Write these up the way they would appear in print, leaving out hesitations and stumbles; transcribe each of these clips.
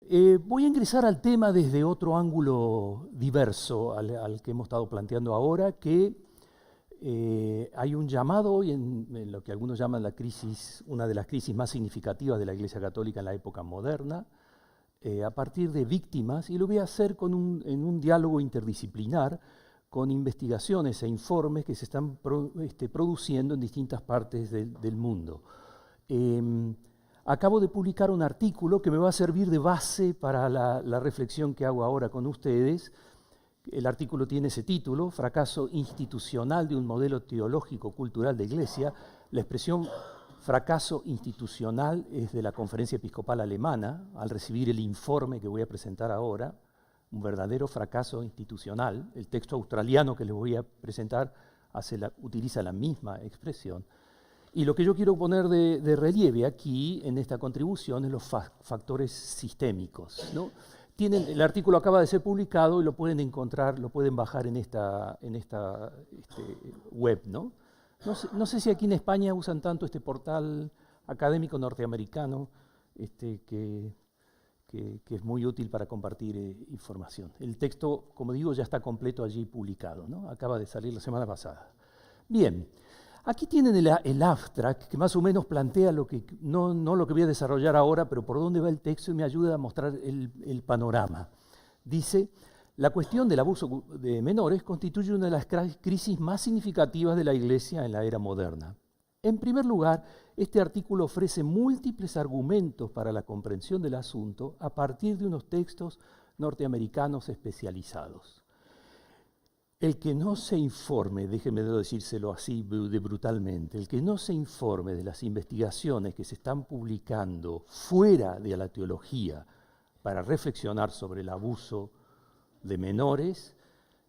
Voy a ingresar al tema desde otro ángulo diverso al que hemos estado planteando ahora, que hay un llamado hoy en lo que algunos llaman la crisis, una de las crisis más significativas de la Iglesia Católica en la época moderna, a partir de víctimas, y lo voy a hacer en un diálogo interdisciplinar con investigaciones e informes que se están produciendo en distintas partes del mundo. Acabo de publicar un artículo que me va a servir de base para la reflexión que hago ahora con ustedes. El artículo tiene ese título, Fracaso institucional de un modelo teológico-cultural de Iglesia. La expresión fracaso institucional es de la Conferencia Episcopal Alemana, al recibir el informe que voy a presentar ahora, un verdadero fracaso institucional. El texto australiano que les voy a presentar utiliza la misma expresión. Y lo que yo quiero poner de relieve aquí, en esta contribución, es los factores sistémicos, ¿no? El artículo acaba de ser publicado y lo pueden encontrar, lo pueden bajar en esta web, ¿no? No sé si aquí en España usan tanto este portal académico norteamericano que es muy útil para compartir información. El texto, como digo, ya está completo allí publicado, ¿no? Acaba de salir la semana pasada. Bien. Aquí tienen el abstract que más o menos plantea no lo que voy a desarrollar ahora, pero por dónde va el texto y me ayuda a mostrar el panorama. Dice, la cuestión del abuso de menores constituye una de las crisis más significativas de la Iglesia en la era moderna. En primer lugar, este artículo ofrece múltiples argumentos para la comprensión del asunto a partir de unos textos norteamericanos especializados. El que no se informe, déjeme decírselo así de brutalmente, el que no se informe de las investigaciones que se están publicando fuera de la teología para reflexionar sobre el abuso de menores,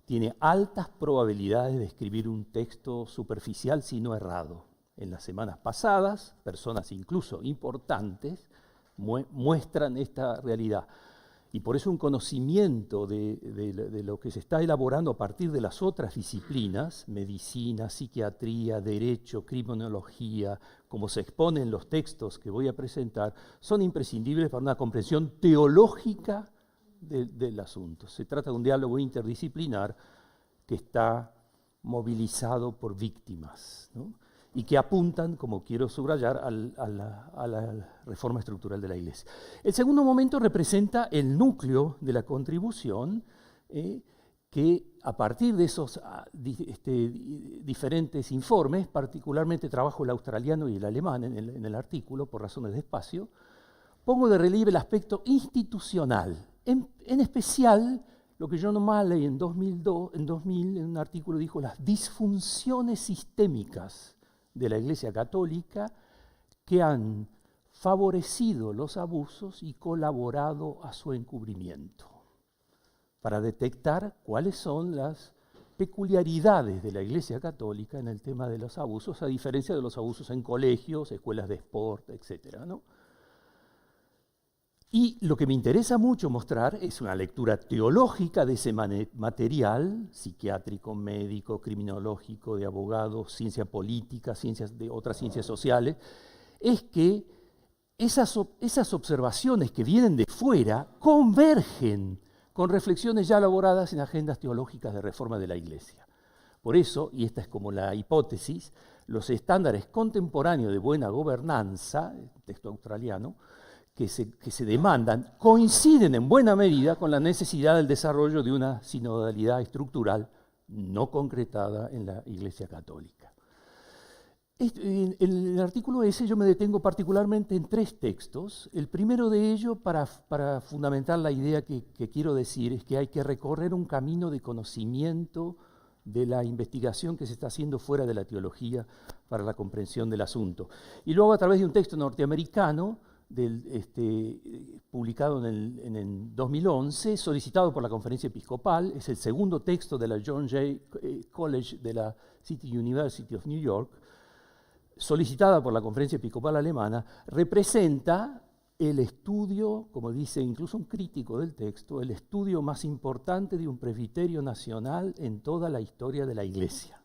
tiene altas probabilidades de escribir un texto superficial si no errado. En las semanas pasadas, personas incluso importantes muestran esta realidad. Y por eso un conocimiento de lo que se está elaborando a partir de las otras disciplinas, medicina, psiquiatría, derecho, criminología, como se expone en los textos que voy a presentar, son imprescindibles para una comprensión teológica del asunto. Se trata de un diálogo interdisciplinar que está movilizado por víctimas, ¿no? Y que apuntan, como quiero subrayar, a la reforma estructural de la Iglesia. El segundo momento representa el núcleo de la contribución, que a partir de esos diferentes informes, particularmente trabajo el australiano y el alemán en el artículo, por razones de espacio, pongo de relieve el aspecto institucional, en especial lo que John O'Malley en 2000 en un artículo dijo, las disfunciones sistémicas de la Iglesia Católica que han favorecido los abusos y colaborado a su encubrimiento, para detectar cuáles son las peculiaridades de la Iglesia Católica en el tema de los abusos, a diferencia de los abusos en colegios, escuelas de sport, etc., ¿no? Y lo que me interesa mucho mostrar es una lectura teológica de ese material, psiquiátrico, médico, criminológico, de abogados, ciencia política, de otras ciencias sociales, es que esas observaciones que vienen de fuera convergen con reflexiones ya elaboradas en agendas teológicas de reforma de la Iglesia. Por eso, y esta es como la hipótesis, los estándares contemporáneos de buena gobernanza, el texto australiano, que se demandan, coinciden en buena medida con la necesidad del desarrollo de una sinodalidad estructural no concretada en la Iglesia Católica. En el artículo ese yo me detengo particularmente en 3 textos. El primero de ellos, para fundamentar la idea que quiero decir, es que hay que recorrer un camino de conocimiento de la investigación que se está haciendo fuera de la teología para la comprensión del asunto. Y luego a través de un texto norteamericano, publicado en el 2011, solicitado por la Conferencia Episcopal, es el segundo texto de la John Jay College de la City University of New York, solicitada por la Conferencia Episcopal Alemana, representa el estudio, como dice incluso un crítico del texto, el estudio más importante de un presbiterio nacional en toda la historia de la Iglesia.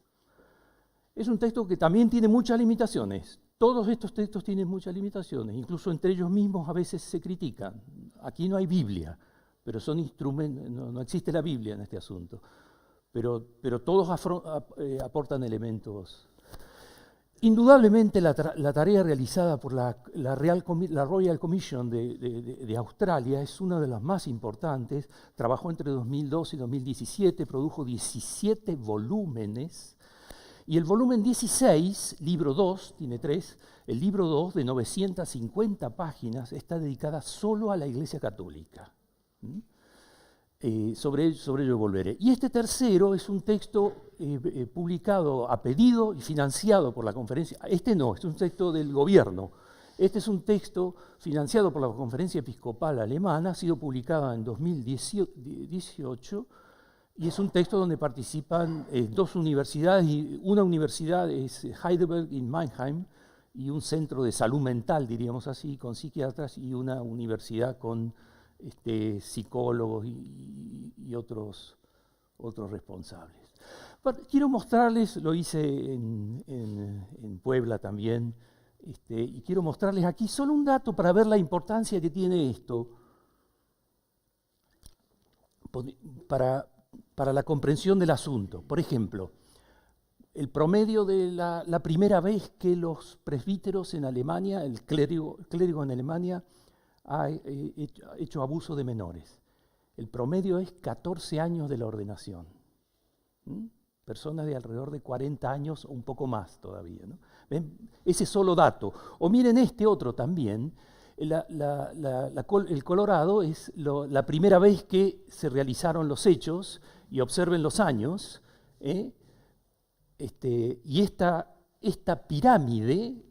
Es un texto que también tiene muchas limitaciones. todos estos textos tienen muchas limitaciones, incluso entre ellos mismos a veces se critican. Aquí no hay Biblia, pero son instrumentos, no existe la Biblia en este asunto, pero todos aportan elementos. Indudablemente la tarea realizada por la Royal Commission de Australia es una de las más importantes. Trabajó entre 2002 y 2017, produjo 17 volúmenes. Y el volumen 16, libro 2, tiene 3, el libro 2 de 950 páginas está dedicada solo a la Iglesia Católica. Sobre ello volveré. Y este tercero es un texto publicado a pedido y financiado por la conferencia. Este no, es un texto del gobierno. Este es un texto financiado por la Conferencia Episcopal Alemana, ha sido publicado en 2018 y es un texto donde participan dos universidades. Una universidad es Heidelberg in Mannheim y un centro de salud mental, diríamos así, con psiquiatras, y una universidad con psicólogos y otros responsables. Quiero mostrarles, lo hice en Puebla también, y quiero mostrarles aquí solo un dato para ver la importancia que tiene esto para la comprensión del asunto. Por ejemplo, el promedio de la primera vez que los presbíteros en Alemania, el clérigo en Alemania, ha hecho abuso de menores. El promedio es 14 años de la ordenación. Personas de alrededor de 40 años o un poco más todavía, ¿no? ¿Ven? Ese solo dato. O miren este otro también. El Colorado es la primera vez que se realizaron los hechos, y observen los años. Y esta pirámide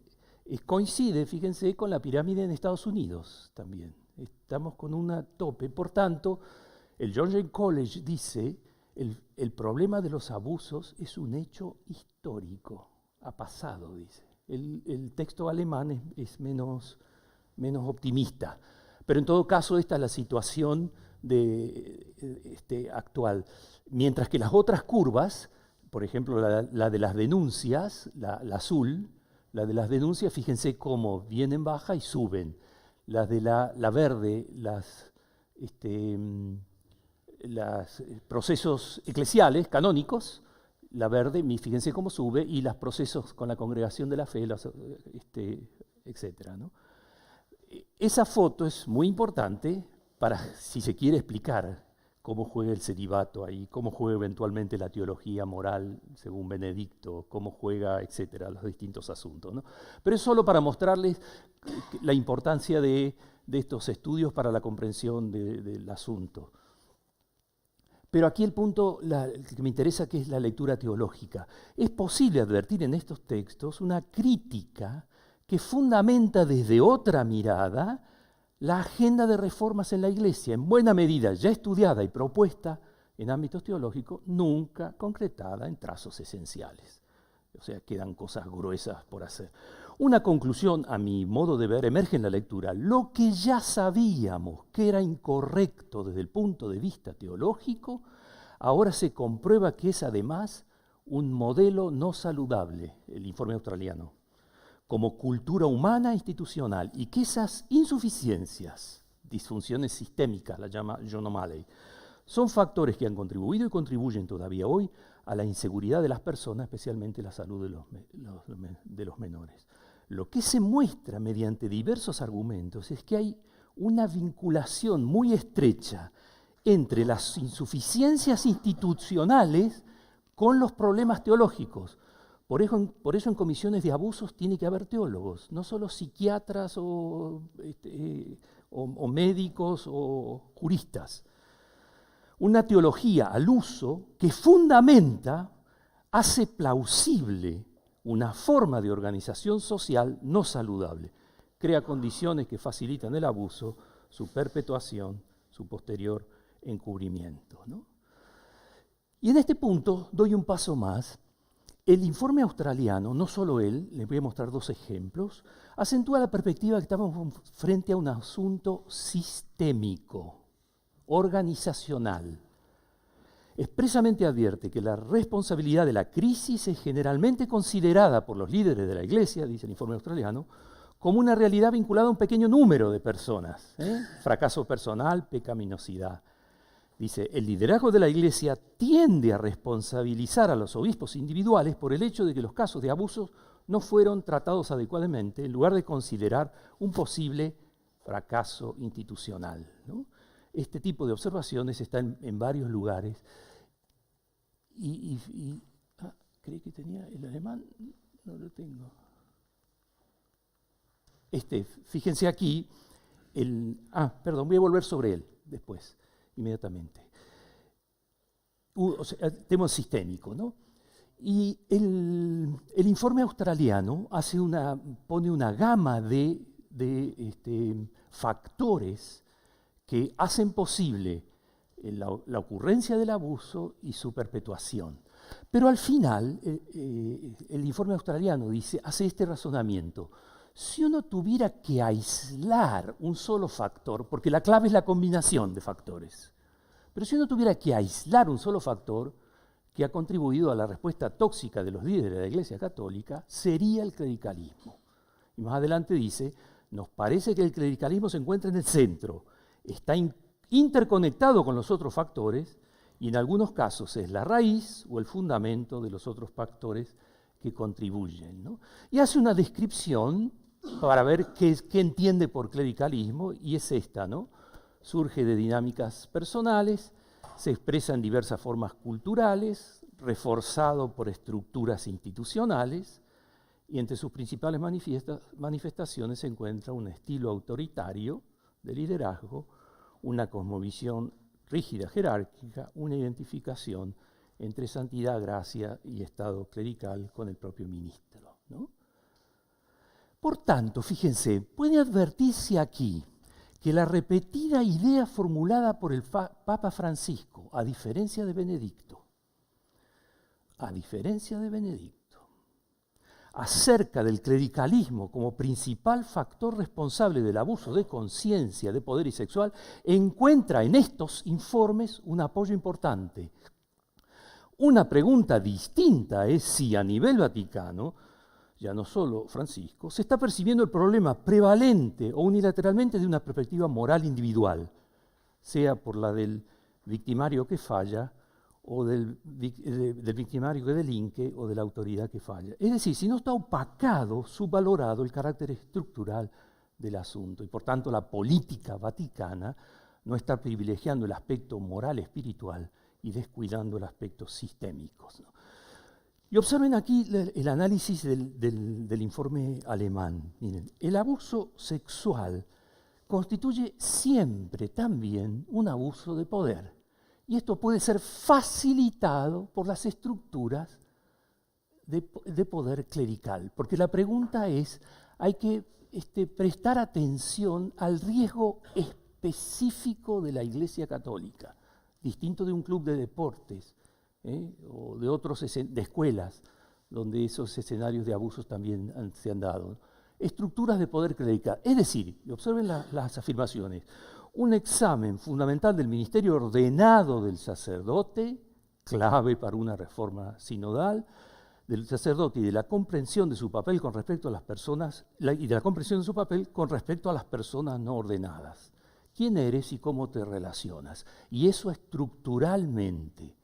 coincide, fíjense, con la pirámide en Estados Unidos también. Estamos con una tope. Por tanto, el John Jay College dice, el problema de los abusos es un hecho histórico, ha pasado, dice. El texto alemán es menos optimista. Pero en todo caso, esta es la situación actual. Mientras que las otras curvas, por ejemplo, la de las denuncias, la azul, la de las denuncias, fíjense cómo vienen baja y suben. Las de la verde, los procesos eclesiales, canónicos, la verde, fíjense cómo sube, y los procesos con la congregación de la fe, etc., ¿no? Esa foto es muy importante para, si se quiere explicar cómo juega el celibato ahí, cómo juega eventualmente la teología moral, según Benedicto, cómo juega, etcétera, los distintos asuntos, ¿no? Pero es solo para mostrarles la importancia de estos estudios para la comprensión del asunto. Pero aquí el punto que me interesa, que es la lectura teológica. Es posible advertir en estos textos una crítica que fundamenta desde otra mirada la agenda de reformas en la Iglesia, en buena medida ya estudiada y propuesta en ámbitos teológicos, nunca concretada en trazos esenciales. O sea, quedan cosas gruesas por hacer. Una conclusión, a mi modo de ver, emerge en la lectura. Lo que ya sabíamos que era incorrecto desde el punto de vista teológico, ahora se comprueba que es además un modelo no saludable, el informe australiano, como cultura humana e institucional, y que esas insuficiencias, disfunciones sistémicas, la llama John O'Malley, son factores que han contribuido y contribuyen todavía hoy a la inseguridad de las personas, especialmente la salud de los menores. Lo que se muestra mediante diversos argumentos es que hay una vinculación muy estrecha entre las insuficiencias institucionales con los problemas teológicos. Por eso en comisiones de abusos tiene que haber teólogos, no solo psiquiatras o médicos o juristas. Una teología al uso que fundamenta, hace plausible una forma de organización social no saludable. Crea condiciones que facilitan el abuso, su perpetuación, su posterior encubrimiento, ¿no? Y en este punto doy un paso más. El informe australiano, no solo él, les voy a mostrar dos ejemplos, acentúa la perspectiva que estamos frente a un asunto sistémico, organizacional. expresamente advierte que la responsabilidad de la crisis es generalmente considerada por los líderes de la Iglesia, dice el informe australiano, como una realidad vinculada a un pequeño número de personas. Fracaso personal, pecaminosidad. Dice, el liderazgo de la Iglesia tiende a responsabilizar a los obispos individuales por el hecho de que los casos de abusos no fueron tratados adecuadamente, en lugar de considerar un posible fracaso institucional, ¿no? Este tipo de observaciones están en varios lugares. Creí que tenía el alemán, no lo tengo. Fíjense aquí, voy a volver sobre él después, inmediatamente. Tema sistémico, ¿no? Y el informe australiano pone una gama de factores que hacen posible la ocurrencia del abuso y su perpetuación. Pero al final, el informe australiano hace este razonamiento. Si uno tuviera que aislar un solo factor, porque la clave es la combinación de factores, pero si uno tuviera que aislar un solo factor que ha contribuido a la respuesta tóxica de los líderes de la Iglesia Católica, sería el clericalismo. Y más adelante dice, nos parece que el clericalismo se encuentra en el centro, está interconectado con los otros factores y en algunos casos es la raíz o el fundamento de los otros factores que contribuyen, ¿no? Y hace una descripción para ver qué entiende por clericalismo, y es esta, ¿no? Surge de dinámicas personales, se expresa en diversas formas culturales, reforzado por estructuras institucionales, y entre sus principales manifestaciones se encuentra un estilo autoritario de liderazgo, una cosmovisión rígida, jerárquica, una identificación entre santidad, gracia y estado clerical con el propio ministro, ¿no? Por tanto, fíjense, puede advertirse aquí que la repetida idea formulada por el Papa Francisco, a diferencia de Benedicto, acerca del clericalismo como principal factor responsable del abuso de conciencia, de poder y sexual, encuentra en estos informes un apoyo importante. Una pregunta distinta es si a nivel vaticano, ya no solo Francisco, se está percibiendo el problema prevalente o unilateralmente de una perspectiva moral individual, sea por la del victimario que falla o del victimario que delinque o de la autoridad que falla. Es decir, si no está opacado, subvalorado el carácter estructural del asunto y por tanto la política vaticana no está privilegiando el aspecto moral espiritual y descuidando el aspecto sistémico, ¿no? Y observen aquí el análisis del informe alemán. Miren, el abuso sexual constituye siempre también un abuso de poder. Y esto puede ser facilitado por las estructuras de poder clerical. Porque la pregunta es, hay que prestar atención al riesgo específico de la Iglesia Católica, distinto de un club de deportes, o de otros de escuelas, donde esos escenarios de abusos también se han dado. Estructuras de poder clerical. Es decir, observen las afirmaciones, un examen fundamental del ministerio ordenado del sacerdote, clave para una reforma sinodal, del sacerdote y de la comprensión de su papel con respecto a las personas, y de la comprensión de su papel con respecto a las personas no ordenadas. ¿Quién eres y cómo te relacionas? Y eso estructuralmente.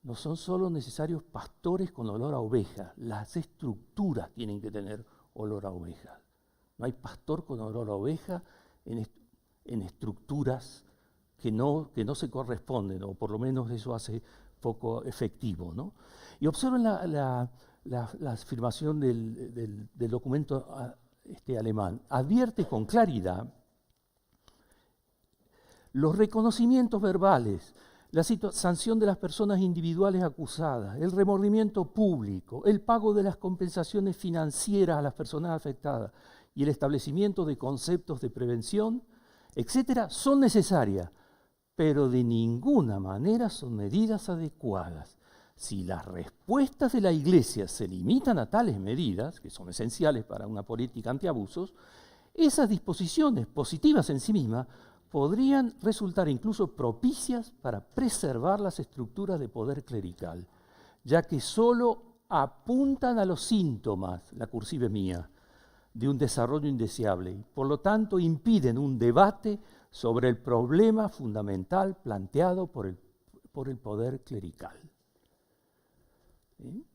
No son solo necesarios pastores con olor a oveja, las estructuras tienen que tener olor a oveja. No hay pastor con olor a oveja en estructuras que no se corresponden, o por lo menos eso hace poco efectivo, ¿no? Y observen la afirmación del documento alemán. Advierte con claridad los reconocimientos verbales, la sanción de las personas individuales acusadas, el remordimiento público, el pago de las compensaciones financieras a las personas afectadas y el establecimiento de conceptos de prevención, etcétera, son necesarias, pero de ninguna manera son medidas adecuadas. Si las respuestas de la Iglesia se limitan a tales medidas, que son esenciales para una política antiabusos, esas disposiciones positivas en sí mismas podrían resultar incluso propicias para preservar las estructuras de poder clerical, ya que solo apuntan a los síntomas, la cursiva mía, de un desarrollo indeseable y por lo tanto impiden un debate sobre el problema fundamental planteado por el poder clerical. ¿Sí?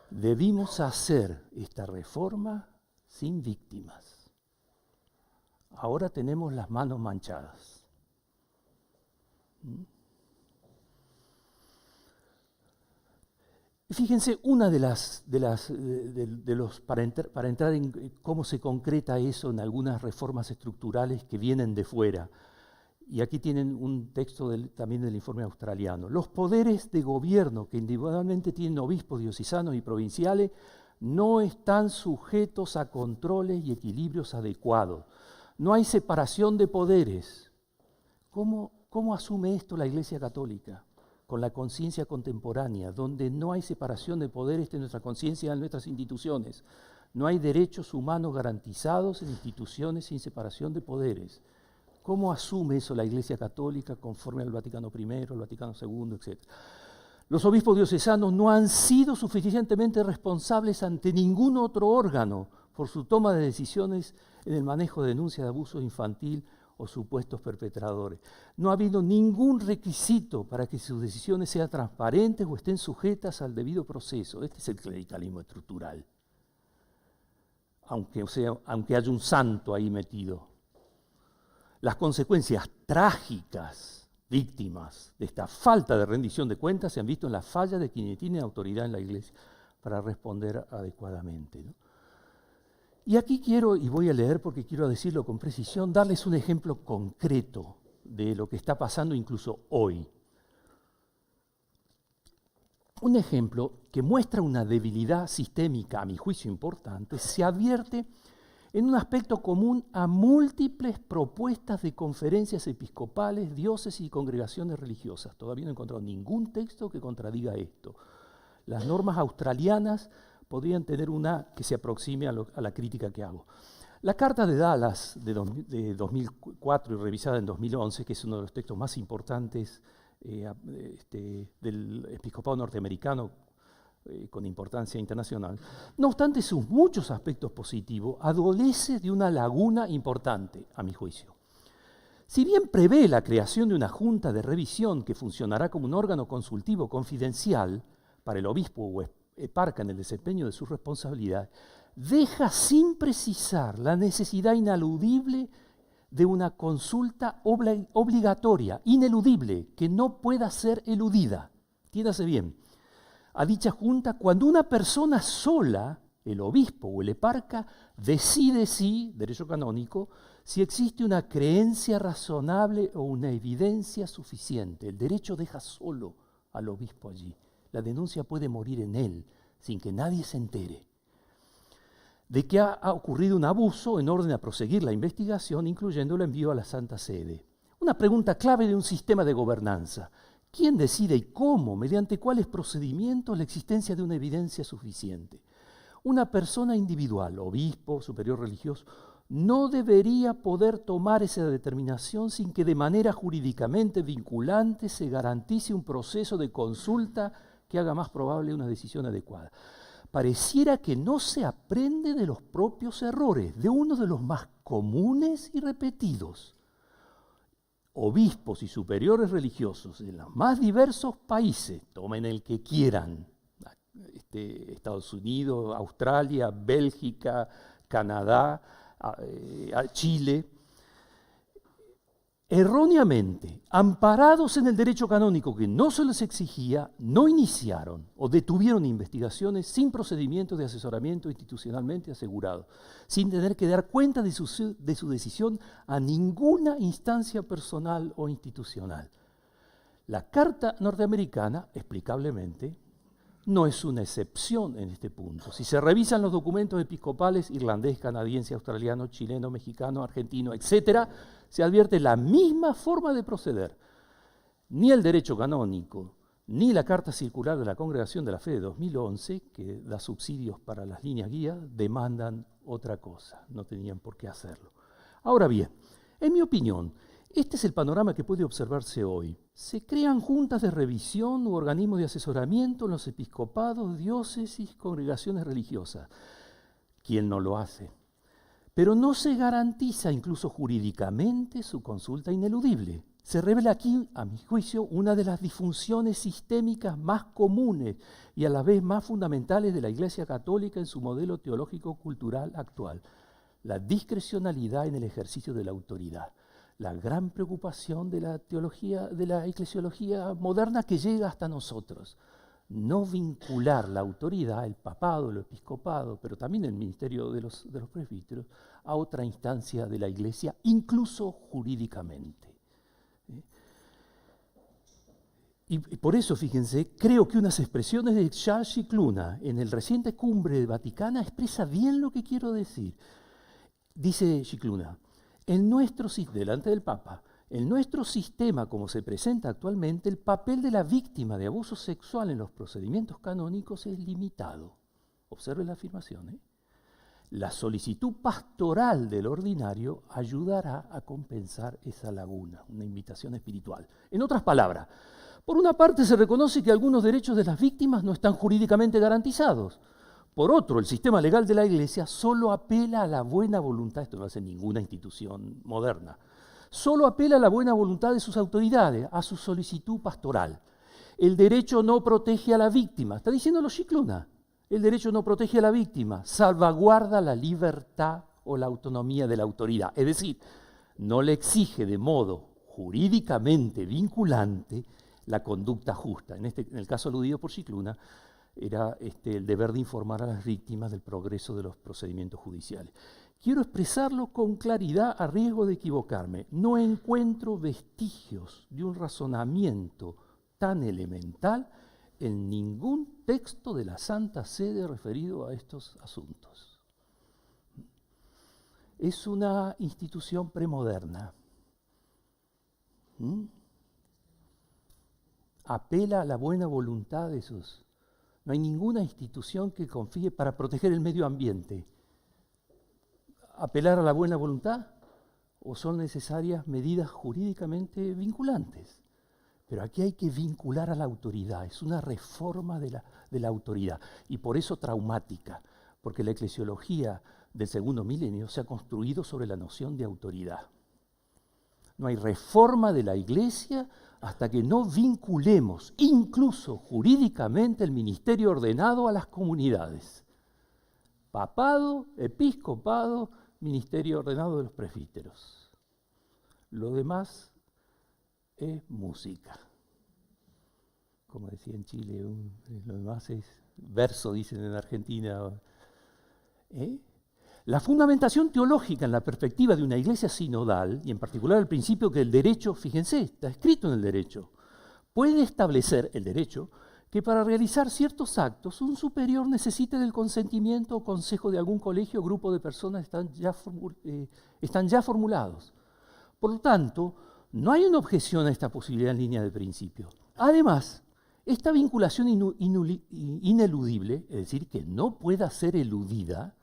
Debimos hacer esta reforma sin víctimas. Ahora tenemos las manos manchadas. Fíjense, una para entrar en cómo se concreta eso en algunas reformas estructurales que vienen de fuera. Y aquí tienen un texto también del informe australiano. Los poderes de gobierno que individualmente tienen obispos diocesanos y provinciales no están sujetos a controles y equilibrios adecuados. No hay separación de poderes. ¿Cómo asume esto la Iglesia Católica? Con la conciencia contemporánea, donde no hay separación de poderes de nuestra conciencia en nuestras instituciones. No hay derechos humanos garantizados en instituciones sin separación de poderes. ¿Cómo asume eso la Iglesia Católica conforme al Vaticano I, al Vaticano II, etc.? Los obispos diocesanos no han sido suficientemente responsables ante ningún otro órgano por su toma de decisiones en el manejo de denuncias de abuso infantil o supuestos perpetradores. No ha habido ningún requisito para que sus decisiones sean transparentes o estén sujetas al debido proceso. Este es el clericalismo estructural, aunque haya un santo ahí metido. Las consecuencias trágicas, víctimas de esta falta de rendición de cuentas, se han visto en la falla de quienes tienen autoridad en la Iglesia para responder adecuadamente, ¿no? Y aquí quiero, y voy a leer porque quiero decirlo con precisión, darles un ejemplo concreto de lo que está pasando incluso hoy. Un ejemplo que muestra una debilidad sistémica, a mi juicio importante, se advierte en un aspecto común a múltiples propuestas de conferencias episcopales, diócesis y congregaciones religiosas. Todavía no he encontrado ningún texto que contradiga esto. Las normas australianas podrían tener una que se aproxime a la crítica que hago. La Carta de Dallas de 2004 y revisada en 2011, que es uno de los textos más importantes del episcopado norteamericano con importancia internacional, no obstante sus muchos aspectos positivos, adolece de una laguna importante, a mi juicio. Si bien prevé la creación de una junta de revisión que funcionará como un órgano consultivo confidencial para el obispo o eparca en el desempeño de sus responsabilidades, deja sin precisar la necesidad inaludible de una consulta obligatoria, ineludible, que no pueda ser eludida. Entiéndase bien. A dicha junta, cuando una persona sola, el obispo o el eparca, decide derecho canónico, si existe una creencia razonable o una evidencia suficiente. El derecho deja solo al obispo allí. La denuncia puede morir en él, sin que nadie se entere. De que ha ocurrido un abuso en orden a proseguir la investigación, incluyendo el envío a la Santa Sede. Una pregunta clave de un sistema de gobernanza. ¿Quién decide y cómo, mediante cuáles procedimientos, la existencia de una evidencia suficiente? Una persona individual, obispo, superior religioso, no debería poder tomar esa determinación sin que de manera jurídicamente vinculante se garantice un proceso de consulta que haga más probable una decisión adecuada. Pareciera que no se aprende de los propios errores, de uno de los más comunes y repetidos. Obispos y superiores religiosos de los más diversos países, tomen el que quieran, Estados Unidos, Australia, Bélgica, Canadá, Chile, erróneamente, amparados en el derecho canónico que no se les exigía, no iniciaron o detuvieron investigaciones sin procedimientos de asesoramiento institucionalmente asegurado, sin tener que dar cuenta de su decisión a ninguna instancia personal o institucional. La Carta norteamericana, explicablemente, no es una excepción en este punto. Si se revisan los documentos episcopales irlandés, canadiense, australiano, chileno, mexicano, argentino, etc., se advierte la misma forma de proceder. Ni el derecho canónico, ni la Carta Circular de la Congregación de la Fe de 2011, que da subsidios para las líneas guías, demandan otra cosa. No tenían por qué hacerlo. Ahora bien, en mi opinión, este es el panorama que puede observarse hoy. Se crean juntas de revisión u organismos de asesoramiento en los episcopados, diócesis, congregaciones religiosas. ¿Quién no lo hace? Pero no se garantiza incluso jurídicamente su consulta ineludible. Se revela aquí, a mi juicio, una de las disfunciones sistémicas más comunes y a la vez más fundamentales de la Iglesia Católica en su modelo teológico-cultural actual: la discrecionalidad en el ejercicio de la autoridad. La gran preocupación de la teología, de la eclesiología moderna que llega hasta nosotros. No vincular la autoridad, el papado, el episcopado, pero también el ministerio de los presbíteros, a otra instancia de la Iglesia, incluso jurídicamente. Y por eso, fíjense, creo que unas expresiones de Charles Scicluna en el reciente cumbre vaticana expresa bien lo que quiero decir. Dice Scicluna: delante del Papa, en nuestro sistema como se presenta actualmente, el papel de la víctima de abuso sexual en los procedimientos canónicos es limitado. Observe la afirmación, ¿eh? La solicitud pastoral del ordinario ayudará a compensar esa laguna, una invitación espiritual. En otras palabras, por una parte se reconoce que algunos derechos de las víctimas no están jurídicamente garantizados. Por otro, el sistema legal de la Iglesia solo apela a la buena voluntad, esto no hace ninguna institución moderna, solo apela a la buena voluntad de sus autoridades, a su solicitud pastoral. El derecho no protege a la víctima, está diciéndolo Scicluna. El derecho no protege a la víctima, salvaguarda la libertad o la autonomía de la autoridad. Es decir, no le exige de modo jurídicamente vinculante la conducta justa. En el caso aludido por Scicluna, era el deber de informar a las víctimas del progreso de los procedimientos judiciales. Quiero expresarlo con claridad a riesgo de equivocarme. No encuentro vestigios de un razonamiento tan elemental en ningún texto de la Santa Sede referido a estos asuntos. Es una institución premoderna. Apela a la buena voluntad de sus... No hay ninguna institución que confíe para proteger el medio ambiente. ¿Apelar a la buena voluntad? ¿O son necesarias medidas jurídicamente vinculantes? Pero aquí hay que vincular a la autoridad. Es una reforma de la autoridad. Y por eso traumática, porque la eclesiología del segundo milenio se ha construido sobre la noción de autoridad. No hay reforma de la Iglesia hasta que no vinculemos, incluso jurídicamente, el ministerio ordenado a las comunidades. Papado, episcopado, ministerio ordenado de los presbíteros. Lo demás es música. Como decía en Chile, lo demás es verso, dicen en Argentina. La fundamentación teológica en la perspectiva de una iglesia sinodal, y en particular el principio que el derecho, fíjense, está escrito en el derecho, puede establecer el derecho que para realizar ciertos actos un superior necesite del consentimiento o consejo de algún colegio o grupo de personas están ya formulados. Por lo tanto, no hay una objeción a esta posibilidad en línea de principio. Además, esta vinculación ineludible, es decir, que no pueda ser eludida,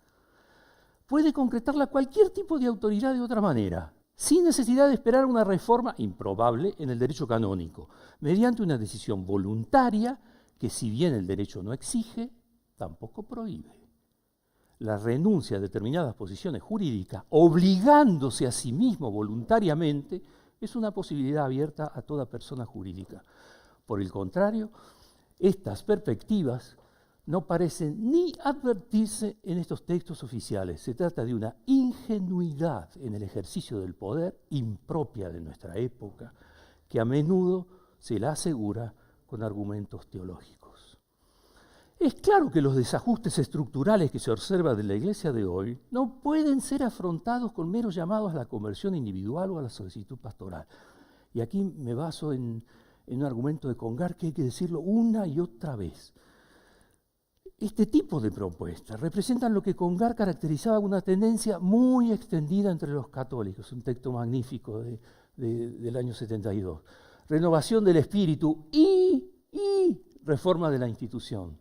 puede concretarla cualquier tipo de autoridad de otra manera, sin necesidad de esperar una reforma improbable en el derecho canónico, mediante una decisión voluntaria que, si bien el derecho no exige, tampoco prohíbe. La renuncia a determinadas posiciones jurídicas, obligándose a sí mismo voluntariamente, es una posibilidad abierta a toda persona jurídica. Por el contrario, estas perspectivas no parecen ni advertirse en estos textos oficiales. Se trata de una ingenuidad en el ejercicio del poder impropia de nuestra época, que a menudo se la asegura con argumentos teológicos. Es claro que los desajustes estructurales que se observan de la Iglesia de hoy no pueden ser afrontados con meros llamados a la conversión individual o a la solicitud pastoral. Y aquí me baso en un argumento de Congar que hay que decirlo una y otra vez. Este tipo de propuestas representan lo que Congar caracterizaba una tendencia muy extendida entre los católicos, un texto magnífico del año 72. Renovación del espíritu y reforma de la institución.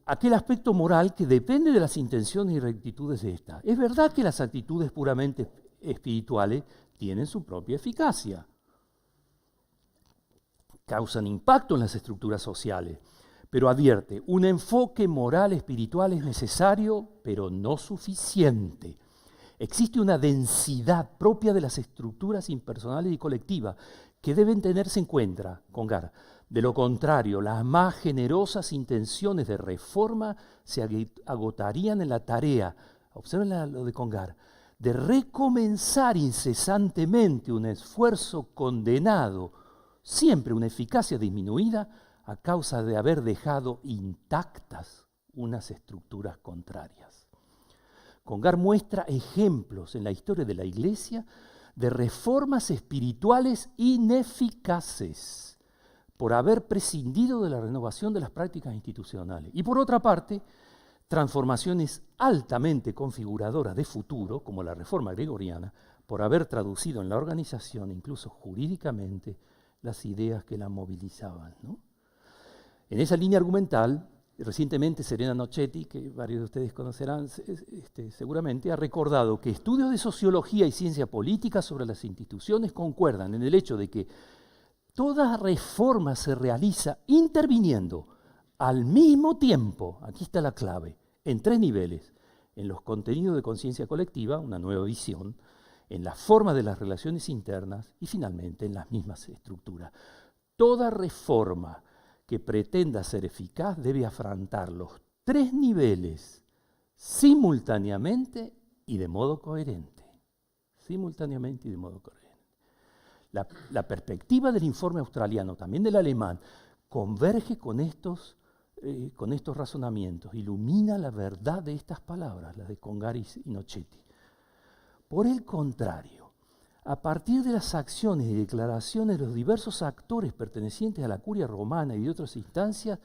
aquel aspecto moral que depende de las intenciones y rectitudes de ésta. Es verdad que las actitudes puramente espirituales tienen su propia eficacia, causan impacto en las estructuras sociales, pero advierte, un enfoque moral espiritual es necesario, pero no suficiente. Existe una densidad propia de las estructuras impersonales y colectivas que deben tenerse en cuenta, Congar. De lo contrario, las más generosas intenciones de reforma se agotarían en la tarea, observen lo de Congar, de recomenzar incesantemente un esfuerzo condenado, siempre una eficacia disminuida a causa de haber dejado intactas unas estructuras contrarias. Congar muestra ejemplos en la historia de la Iglesia de reformas espirituales ineficaces por haber prescindido de la renovación de las prácticas institucionales. Y por otra parte, transformaciones altamente configuradoras de futuro, como la reforma gregoriana, por haber traducido en la organización, incluso jurídicamente, las ideas que la movilizaban, ¿no? En esa línea argumental, recientemente Serena Nocetti, que varios de ustedes conocerán seguramente, ha recordado que estudios de sociología y ciencia política sobre las instituciones concuerdan en el hecho de que toda reforma se realiza interviniendo al mismo tiempo, aquí está la clave, en 3 niveles: en los contenidos de conciencia colectiva, una nueva visión, en la forma de las relaciones internas y finalmente en las mismas estructuras. Toda reforma que pretenda ser eficaz debe afrontar los 3 niveles simultáneamente y de modo coherente. Simultáneamente y de modo coherente. La perspectiva del informe australiano, también del alemán, converge con estos razonamientos, ilumina la verdad de estas palabras, las de Congar y Nocetti. Por el contrario, a partir de las acciones y declaraciones de los diversos actores pertenecientes a la curia romana y de otras instancias,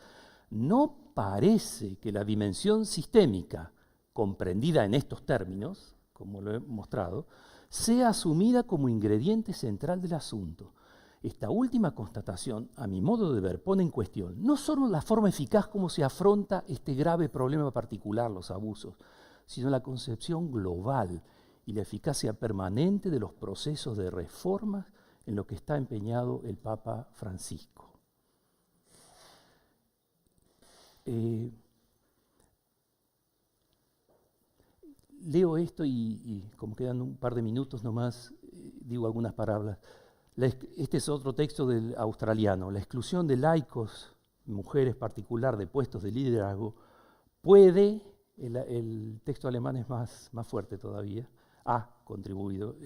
no parece que la dimensión sistémica, comprendida en estos términos, como lo he mostrado, sea asumida como ingrediente central del asunto. Esta última constatación, a mi modo de ver, pone en cuestión no solo la forma eficaz como se afronta este grave problema particular, los abusos, sino la concepción global y la eficacia permanente de los procesos de reforma en lo que está empeñado el Papa Francisco. Leo esto y como quedan un par de minutos nomás, digo algunas palabras. Este es otro texto del australiano. La exclusión de laicos, mujeres particular, de puestos de liderazgo, puede, el texto alemán es más fuerte todavía, ha contribuido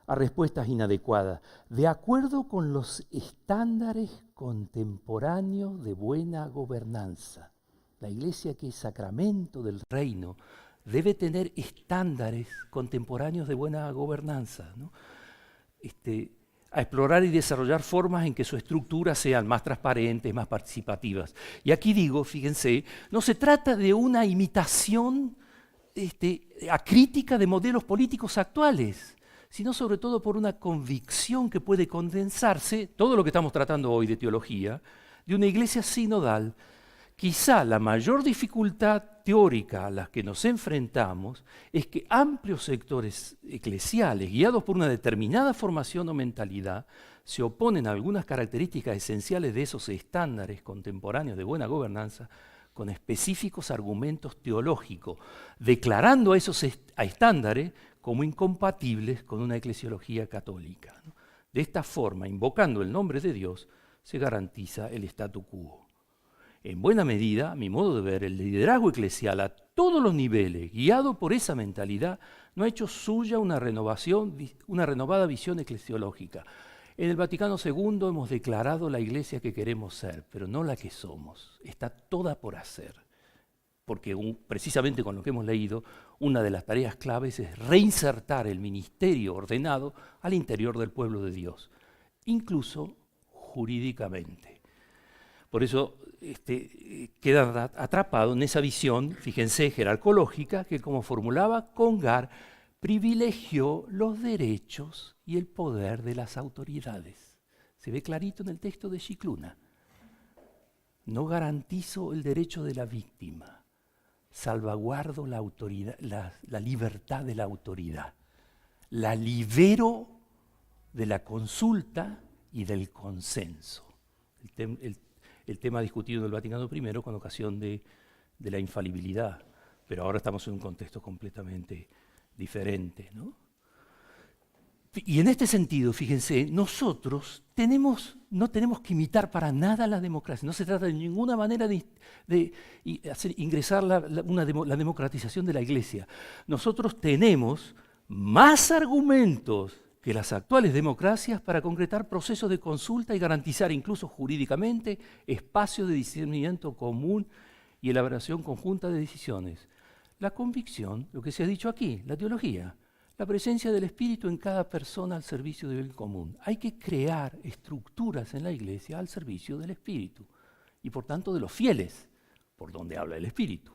a respuestas inadecuadas, de acuerdo con los estándares contemporáneos de buena gobernanza. La Iglesia, que es sacramento del reino, debe tener estándares contemporáneos de buena gobernanza, ¿no? A explorar y desarrollar formas en que su estructura sean más transparentes, más participativas. Y aquí digo, fíjense, no se trata de una imitación acrítica de modelos políticos actuales, sino sobre todo por una convicción que puede condensarse, todo lo que estamos tratando hoy de teología, de una iglesia sinodal. Quizá la mayor dificultad teórica a la que nos enfrentamos es que amplios sectores eclesiales, guiados por una determinada formación o mentalidad, se oponen a algunas características esenciales de esos estándares contemporáneos de buena gobernanza con específicos argumentos teológicos, declarando a esos estándares como incompatibles con una eclesiología católica, ¿no? De esta forma, invocando el nombre de Dios, se garantiza el statu quo. En buena medida, a mi modo de ver, el liderazgo eclesial a todos los niveles, guiado por esa mentalidad, no ha hecho suya una renovada visión eclesiológica. En el Vaticano II hemos declarado la iglesia que queremos ser, pero no la que somos. Está toda por hacer. Porque precisamente con lo que hemos leído, una de las tareas claves es reinsertar el ministerio ordenado al interior del pueblo de Dios, incluso jurídicamente. Por eso queda atrapado en esa visión, fíjense, jerarcológica, que como formulaba Congar, privilegió los derechos y el poder de las autoridades. Se ve clarito en el texto de Scicluna. no garantizo el derecho de la víctima, salvaguardo la autoridad, la libertad de la autoridad, la libero de la consulta y del consenso. El tema discutido en el Vaticano I con ocasión de la infalibilidad, pero ahora estamos en un contexto completamente diferente, ¿no? Y en este sentido, fíjense, nosotros no tenemos que imitar para nada la democracia. No se trata de ninguna manera de hacer ingresar la democratización de la Iglesia. Nosotros tenemos más argumentos que las actuales democracias para concretar procesos de consulta y garantizar incluso jurídicamente espacios de discernimiento común y elaboración conjunta de decisiones. La convicción, lo que se ha dicho aquí, la teología, la presencia del Espíritu en cada persona al servicio del bien común. Hay que crear estructuras en la Iglesia al servicio del Espíritu y por tanto de los fieles, por donde habla el Espíritu.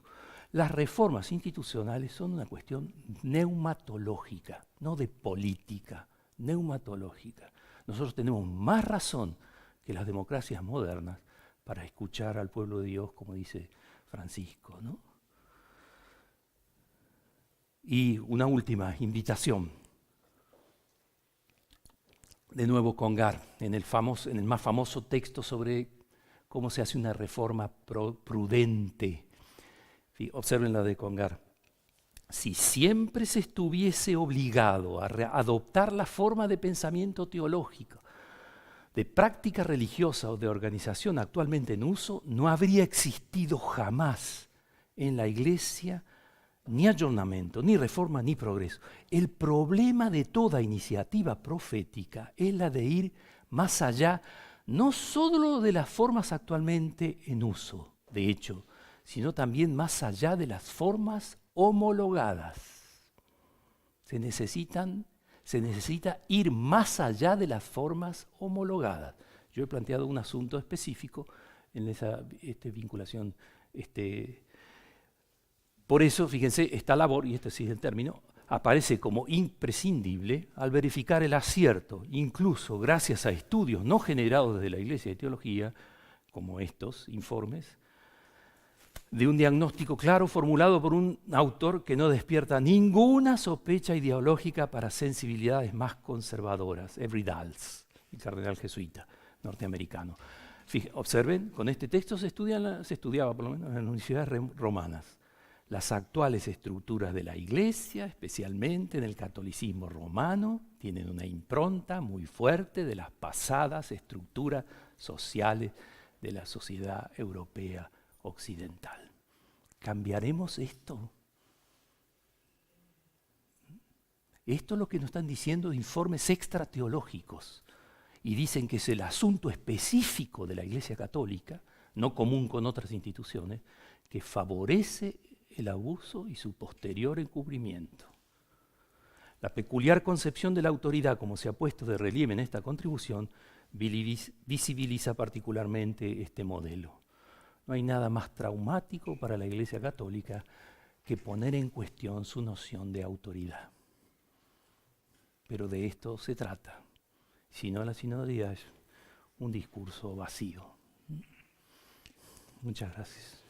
Las reformas institucionales son una cuestión neumatológica, no de política, neumatológica. Nosotros tenemos más razón que las democracias modernas para escuchar al pueblo de Dios, como dice Francisco, ¿no? Y una última invitación. De nuevo Congar, en el más famoso texto sobre cómo se hace una reforma prudente. Observen la de Congar. Si siempre se estuviese obligado a adoptar la forma de pensamiento teológico, de práctica religiosa o de organización actualmente en uso, no habría existido jamás en la Iglesia ni ayornamiento, ni reforma, ni progreso. El problema de toda iniciativa profética es la de ir más allá, no solo de las formas actualmente en uso, de hecho, sino también más allá de las formas homologadas. Se necesita ir más allá de las formas homologadas. Yo he planteado un asunto específico en esa vinculación. Por eso, fíjense, esta labor, y este sí es el término, aparece como imprescindible al verificar el acierto, incluso gracias a estudios no generados desde la Iglesia de Teología, como estos informes, de un diagnóstico claro formulado por un autor que no despierta ninguna sospecha ideológica para sensibilidades más conservadoras, Every Dals, el cardenal jesuita norteamericano. Observen, con este texto se estudiaba por lo menos en las universidades romanas las actuales estructuras de la Iglesia, especialmente en el catolicismo romano, tienen una impronta muy fuerte de las pasadas estructuras sociales de la sociedad europea occidental. ¿Cambiaremos esto? Esto es lo que nos están diciendo informes extrateológicos y dicen que es el asunto específico de la Iglesia Católica, no común con otras instituciones, que favorece el abuso y su posterior encubrimiento. La peculiar concepción de la autoridad, como se ha puesto de relieve en esta contribución, visibiliza particularmente este modelo. No hay nada más traumático para la Iglesia Católica que poner en cuestión su noción de autoridad. Pero de esto se trata. Si no, la sinodalidad es un discurso vacío. Muchas gracias.